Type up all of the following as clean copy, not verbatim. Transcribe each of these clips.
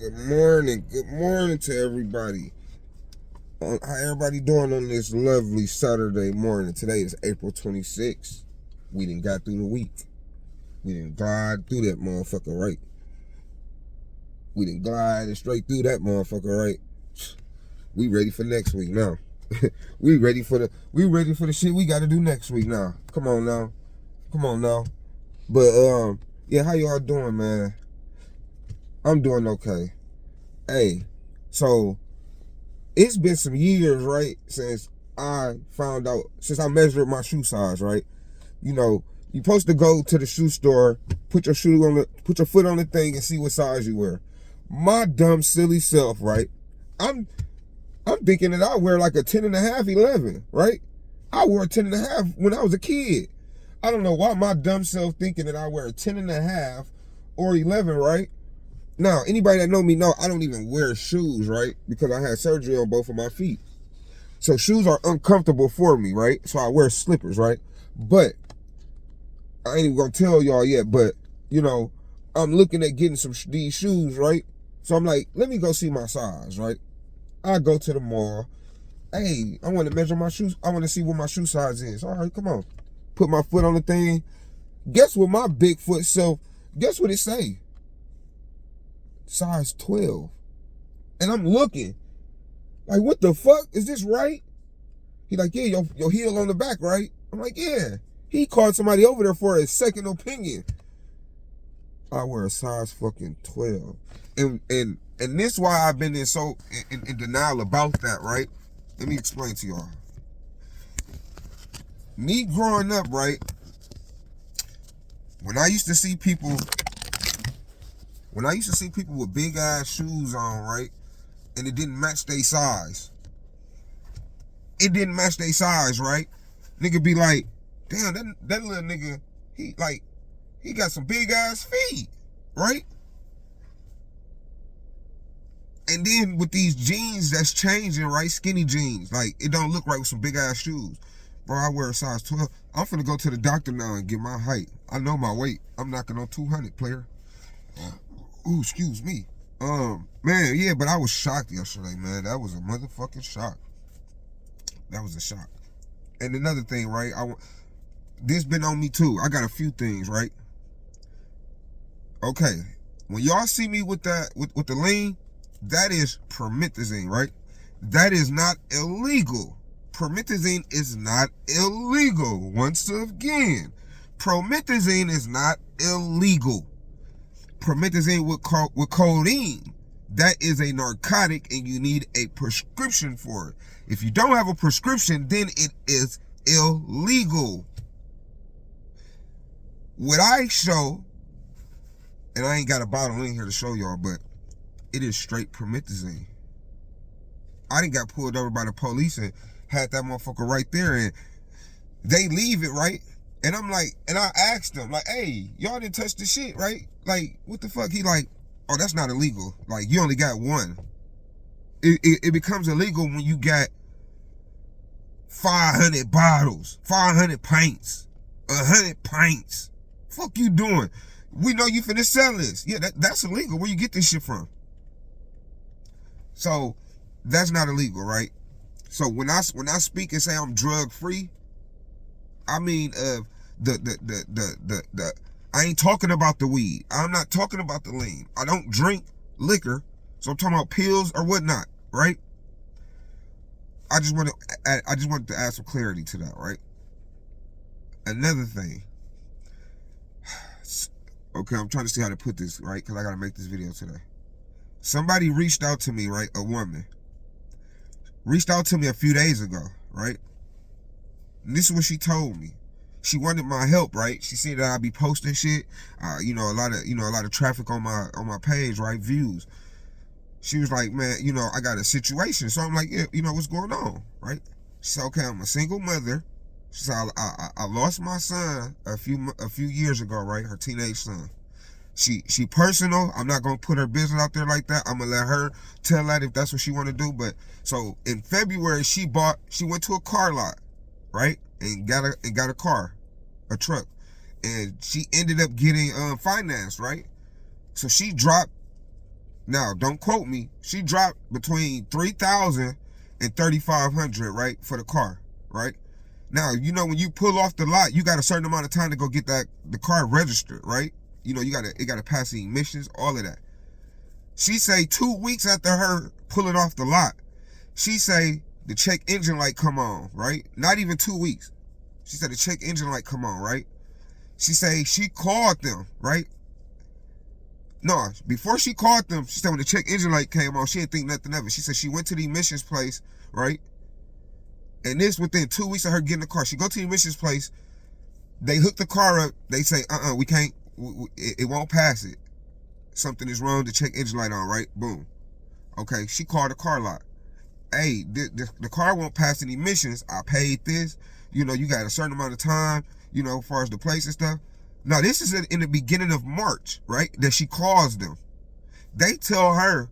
Good morning. Good morning to everybody. How everybody doing on this lovely Saturday morning? Today is April 26th. We done got through the week. We done glide through that motherfucker, right? We done glide straight through that motherfucker, right? We ready for next week now. we ready for the shit we gotta do next week now. Come on now. But yeah, how y'all doing, man? I'm doing okay. Hey, so it's been some years, right, since I measured my shoe size, right? You know, you're supposed to go to the shoe store, put your foot on the thing and see what size you wear. My dumb, silly self, right? I'm thinking that I wear like a 10 and a half, 11, right? I wore a 10 and a half when I was a kid. I don't know why my dumb self thinking that I wear a 10 and a half or 11, right? Now, anybody that know me know I don't even wear shoes, right? Because I had surgery on both of my feet. So shoes are uncomfortable for me, right? So I wear slippers, right? But I ain't even gonna tell y'all yet, but you know, I'm looking at getting these shoes, right? So I'm like, let me go see my size, right? I go to the mall. Hey, I want to measure my shoes. I want to see what my shoe size is. All right, come on. Put my foot on the thing. Guess what my big foot self, guess what it say? Size 12. And I'm looking. Like, what the fuck? Is this right? He like, yeah, your heel on the back, right? I'm like, yeah. He called somebody over there for a second opinion. I wear a size fucking 12. And this is why I've been in denial about that, right? Let me explain to y'all. Me growing up, right? When I used to see people with big ass shoes on, right? And it didn't match their size. Right? Nigga be like, damn, that little nigga, he got some big ass feet, right? And then with these jeans that's changing, right? Skinny jeans, like it don't look right with some big ass shoes. Bro, I wear a size 12. I'm finna go to the doctor now and get my height. I know my weight. I'm knocking on 200, player. Ooh, excuse me. Man, yeah, but I was shocked yesterday, man. That was a motherfucking shock. That was a shock. And another thing, right? This been on me too. I got a few things, right? Okay, when y'all see me with the lean, that is promethazine, right? That is not illegal. Promethazine is not illegal. Once again, promethazine is not illegal. Promethazine with codeine, that is a narcotic and you need a prescription for it. If you don't have a prescription, then it is illegal. What I show, and I ain't got a bottle in here to show y'all, but it is straight promethazine. I done got pulled over by the police and had that motherfucker right there, and they leave it, right? And I'm like, and I asked them, like, hey, y'all didn't touch the shit, right? Like, what the fuck? He like, oh, that's not illegal. Like, you only got one. It becomes illegal when you got 500 bottles, 500 pints, 100 pints. Fuck you doing? We know you finna sell this. Yeah, that's illegal. Where you get this shit from? So that's not illegal, right? So when I speak and say I'm drug free, I mean I ain't talking about the weed. I'm not talking about the lean. I don't drink liquor, so I'm talking about pills or whatnot, right? I just wanted to add some clarity to that, right? Another thing. Okay, I'm trying to see how to put this, right? Because I got to make this video today. Somebody reached out to me, right? A woman. Reached out to me a few days ago, right? And this is what she told me. She wanted my help, right? She said that I'd be posting shit, a lot of traffic on my page, right? Views. She was like, man, I got a situation. So I'm like, yeah, what's going on, right? She said, okay, I'm a single mother. She said, I lost my son a few years ago, right? Her teenage son. She personal. I'm not gonna put her business out there like that. I'm gonna let her tell that if that's what she want to do. But so in February, she went to a car lot, right, and got a car, a truck, and she ended up getting financed, right. So she dropped Now, don't quote me. She dropped between $3,000 and $3,500, right, for the car, right? Now, you know, when you pull off the lot, you got a certain amount of time to go get the car registered, right? You know, it gotta pass the emissions, all of that. She say 2 weeks after her pulling off the lot, she say the check engine light come on, right? Not even 2 weeks. She said the check engine light come on, right? She say she called them, right? No, before she called them, she said when the check engine light came on, she didn't think nothing of it. She said she went to the emissions place, right? And this within 2 weeks of her getting the car. She go to the emissions place, they hook the car up, they say, we can't, it won't pass it. Something is wrong, the check engine light on, right? Boom. Okay, she called the car lot. Hey, the car won't pass any emissions. I paid this. You know, you got a certain amount of time, you know, as far as the place and stuff. Now, this is in the beginning of March, right, that she calls them. They tell her,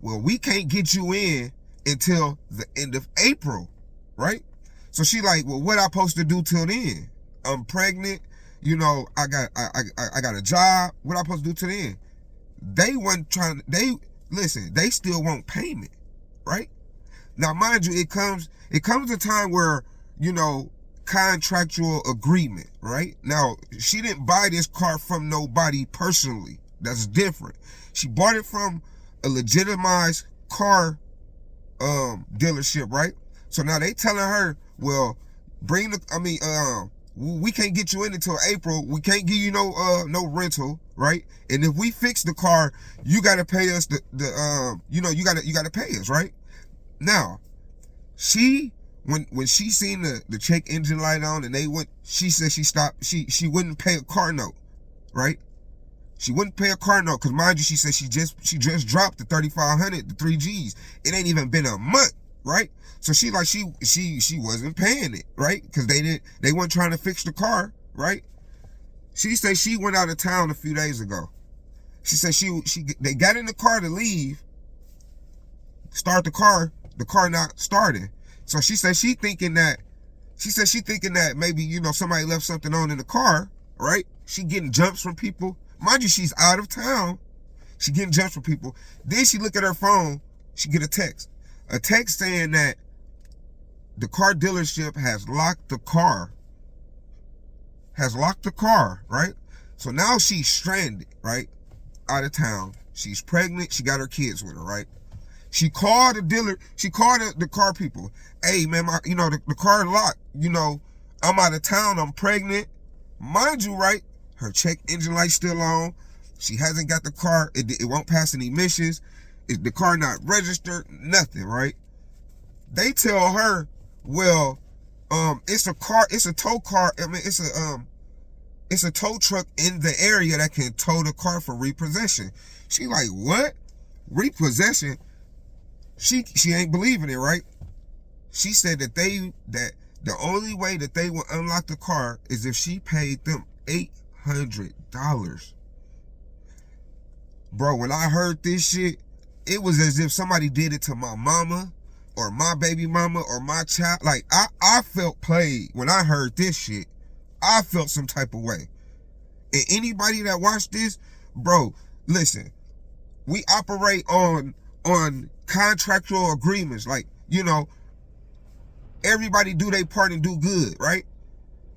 well, we can't get you in until the end of April, right? So she like, well, what I supposed to do till then? I'm pregnant, you know, I got a job. What I supposed to do till then? They they still want payment, right? Now, mind you, it comes a time where, you know, contractual agreement, right? Now, she didn't buy this car from nobody personally. That's different. She bought it from a legitimized car dealership, right? So now they telling her, well, we can't get you in until April. We can't give you no rental, right? And if we fix the car, you gotta pay us you gotta pay us, right? Now, when she seen the check engine light on and she said she wouldn't pay a car note, right? She wouldn't pay a car note, because mind you, she said she just dropped the 3,500, the 3Gs. It ain't even been a month, right? So she wasn't paying it, right? Because they weren't trying to fix the car, right? She said she went out of town a few days ago. She said they got in the car to leave, start the car not starting. So she said she thinking that maybe, you know, somebody left something on in the car, right? She getting jumps from people. Mind you, she's out of town. She getting jumps from people. Then she look at her phone, she get a text saying that the car dealership has locked the car, right? So now she's stranded, right? Out of town. She's pregnant. She got her kids with her, right? She called the dealer. She called the car people. Hey, man, the car locked. You know, I'm out of town. I'm pregnant. Mind you, right? Her check engine light still on. She hasn't got the car. It won't pass any emissions. The car not registered. Nothing, right? They tell her, well, it's a tow car. I mean, it's a tow truck in the area that can tow the car for repossession. She like, what? Repossession? She ain't believing it, right? She said that the only way that they will unlock the car is if she paid them $800. Bro, when I heard this shit, it was as if somebody did it to my mama or my baby mama or my child. Like, I felt played when I heard this shit. I felt some type of way. And anybody that watched this, bro, listen, we operate on contractual agreements. Like, you know, everybody do their part and do good, right?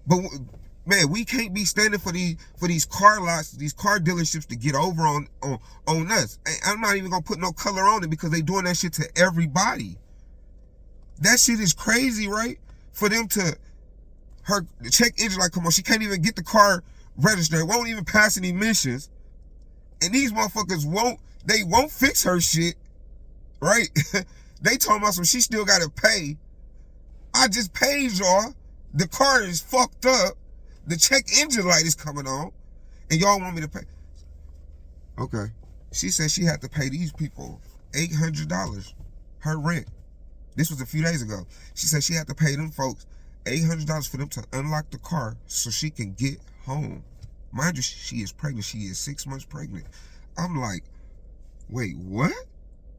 But man, we can't be standing for these car lots, these car dealerships to get over on us. And I'm not even gonna put no color on it, because they doing that shit to everybody. That shit is crazy, right? For them to the check engine light come on, she can't even get the car registered. It won't even pass any emissions. And these motherfuckers won't fix her shit, right? They told me she still gotta pay. I just paid y'all. The car is fucked up. The check engine light is coming on, and y'all want me to pay. Okay. She said she had to pay these people $800, her rent. This was a few days ago. She said she had to pay them folks $800 for them to unlock the car so she can get home. Mind you, she is pregnant. She is 6 months pregnant. I'm like, wait, what?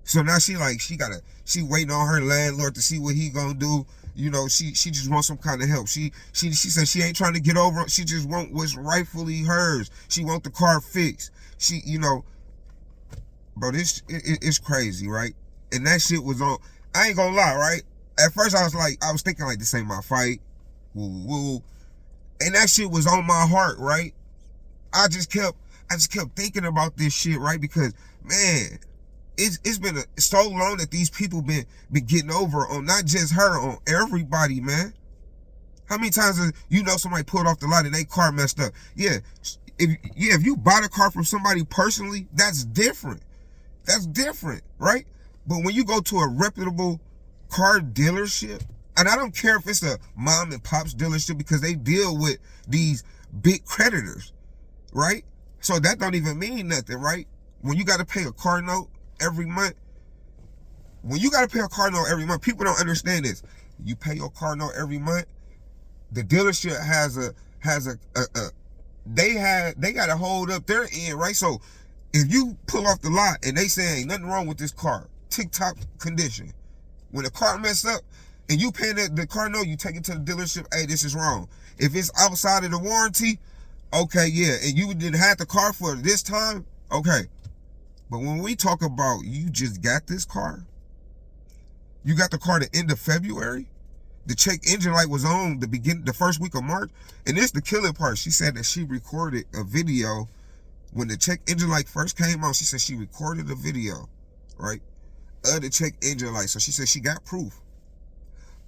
So now she waiting on her landlord to see what he gonna do. You know, she just wants some kind of help. She said she ain't trying to get over it. She just want what's rightfully hers. She want the car fixed. She, you know, bro, it's crazy, right? And that shit was on. I ain't gonna lie, right? At first, I was thinking like, this ain't my fight, woo woo, and that shit was on my heart, right? I just kept thinking about this shit, right? Because man, it's been so long that these people been getting over on not just her, on everybody, man. How many times somebody pulled off the lot and they car messed up? Yeah, if you buy the car from somebody personally, that's different. That's different, right? But when you go to a reputable car dealership, and I don't care if it's a mom and pop's dealership, because they deal with these big creditors, right? So that don't even mean nothing, right? When you got to pay a car note every month, people don't understand this. You pay your car note every month. The dealership they got to hold up their end, right? So if you pull off the lot and they say ain't nothing wrong with this car, tip-top condition, when the car mess up and you pay the car note, you take it to the dealership, hey, this is wrong. If it's outside of the warranty, okay, yeah, and you didn't have the car for this time, okay. But when we talk about you just got this car, you got the car the end of February, the check engine light was on the first week of March, and this the killing part. She said that she recorded a video when the check engine light first came on. She said she recorded a video, right, of the check engine light. So she said she got proof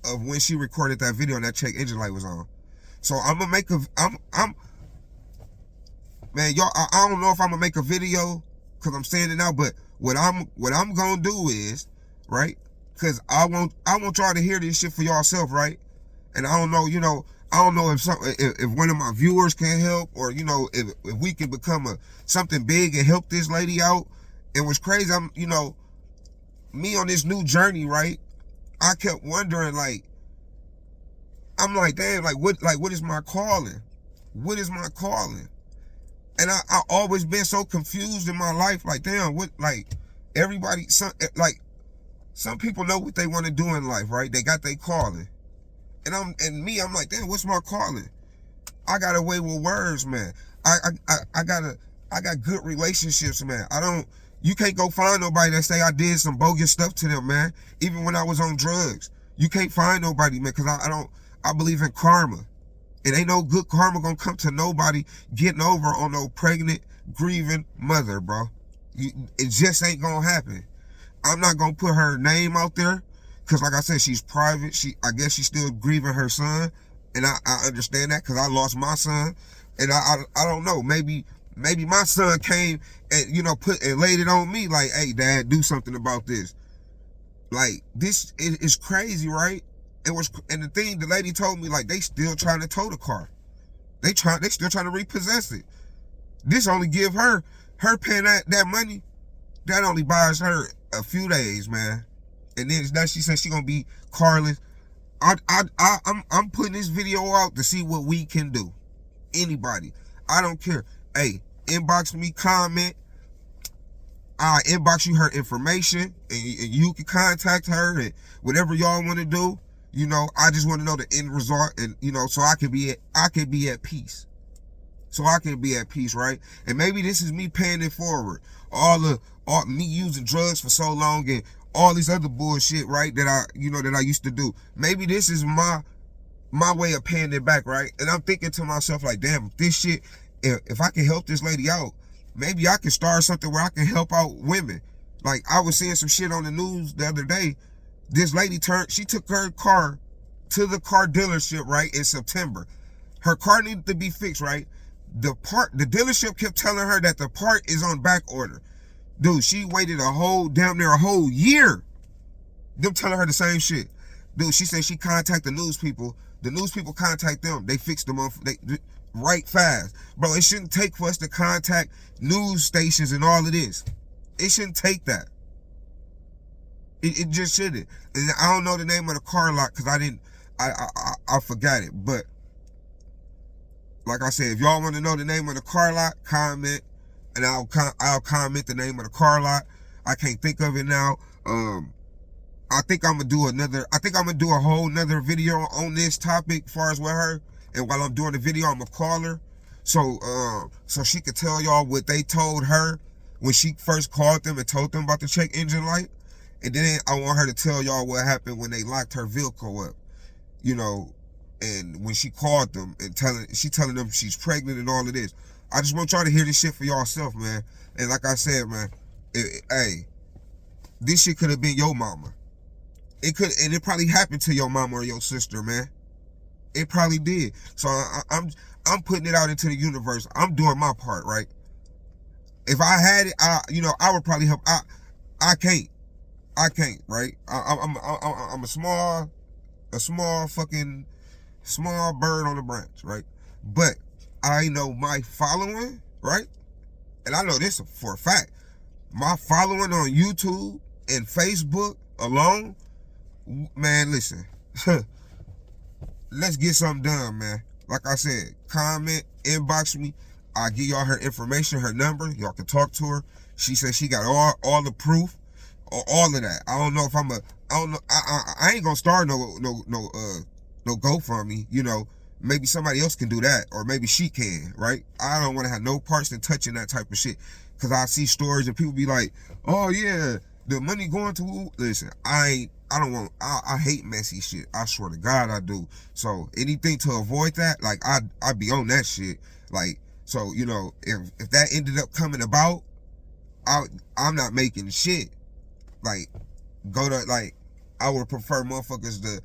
of when she recorded that video and that check engine light was on. So I'm gonna make man, y'all, I don't know if I'm gonna make a video because I'm saying it now, but what I'm gonna do is, right, because I want y'all to hear this shit for yourself, right? And I don't know, if one of my viewers can help, or if we can become something big and help this lady out. It was crazy. Me on this new journey, right? I kept wondering, like, I'm like, damn, what is my calling? What is my calling? And I always been so confused in my life, like, damn, what, like, everybody, some people know what they want to do in life, right? They got their calling. And I'm like, damn, what's my calling? I got away with words, man. I got good relationships, man. You can't go find nobody that say I did some bogus stuff to them, man. Even when I was on drugs, you can't find nobody, man, because I believe in karma. It ain't no good karma gonna come to nobody getting over on no pregnant, grieving mother, bro. It just ain't gonna happen. I'm not gonna put her name out there, because like I said, she's private. I guess she's still grieving her son, and I understand that, because I lost my son, and I don't know, maybe my son came and put and laid it on me, like, hey, dad, do something about this. Like, this is crazy, right? And the thing, the lady told me, like, they still trying to tow the car. They still trying to repossess it. This only give her paying that money, that only buys her a few days, man. And then now she said she gonna be carless. I'm putting this video out to see what we can do. Anybody, I don't care. Hey, inbox me, comment. I'll inbox you her information, and you can contact her and whatever y'all want to do. I just want to know the end result, and so I can be at peace. So I can be at peace, right? And maybe this is me paying it forward. All me using drugs for so long and all this other bullshit, right? That I used to do. Maybe this is my way of paying it back, right? And I'm thinking to myself, like, damn, this shit, if I can help this lady out, maybe I can start something where I can help out women. Like, I was seeing some shit on the news the other day. This lady she took her car to the car dealership, right, in September. Her car needed to be fixed, right? The dealership kept telling her that the part is on back order. Dude, she waited damn near a whole year. Them telling her the same shit. Dude, she said she contacted the news people. The news people contact them. They fix them up right fast. Bro, it shouldn't take for us to contact news stations and all of this. It shouldn't take that. It just shouldn't. And I don't know the name of the car lot, because I forgot it. But like I said, if y'all want to know the name of the car lot, comment, and I'll comment the name of the car lot. I can't think of it now. I think I'm gonna do a whole nother video on this topic as far as with her. And while I'm doing the video, I'm gonna call her so she could tell y'all what they told her when she first called them and told them about the check engine light. And then I want her to tell y'all what happened when they locked her vehicle up, you know, and when she called them and telling them she's pregnant and all of this. I just want y'all to hear this shit for yourself, man. And like I said, man, hey, this shit could have been your mama. It probably happened to your mama or your sister, man. It probably did. So I'm putting it out into the universe. I'm doing my part, right? If I had it, I would probably help. I can't, right? I'm a small bird on the branch, right? But I know my following, right? And I know this for a fact. My following on YouTube and Facebook alone, man, listen. Let's get something done, man. Like I said, comment, inbox me. I'll give y'all her information, her number. Y'all can talk to her. She said she got all the proof, all of that. I don't know if I don't know. I ain't gonna start no GoFundMe. You know, maybe somebody else can do that, or maybe she can, right? I don't want to have no parts in touching that type of shit, cause I see stories and people be like, "Oh yeah, the money going to." Listen, I hate messy shit. I swear to God I do. So anything to avoid that, like I be on that shit. Like, so, you know, if that ended up coming about, I'm not making shit. Like, I would prefer motherfuckers to,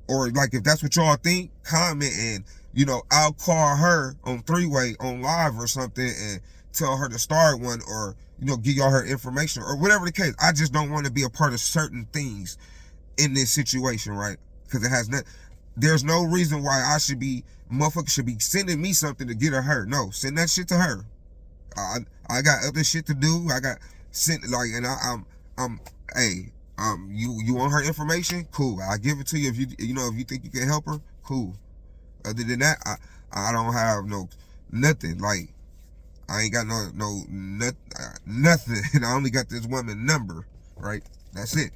or like if that's what y'all think, comment, and you know, I'll call her on 3-way on live or something and tell her to start one, or you know, give y'all her information or whatever the case. I just don't want to be a part of certain things in this situation, right? Because there's no reason why motherfuckers should be sending me something to get her. No, send that shit to her. I got other shit to do. I got you want her information? Cool. I'll give it to you if you think you can help her. Cool. Other than that, I don't have nothing. Like, I ain't got nothing. I only got this woman number, right? That's it.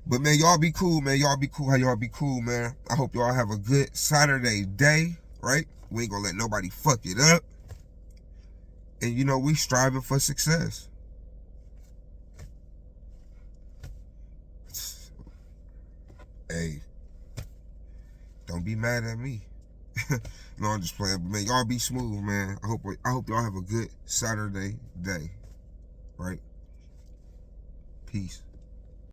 But man, y'all be cool, man. Y'all be cool. How y'all be cool, man? I hope y'all have a good Saturday day, right? We ain't gonna let nobody fuck it up. And you know, we striving for success. Hey, don't be mad at me. No, I'm just playing. But man, y'all be smooth, man. I hope y'all have a good Saturday day, right? Peace.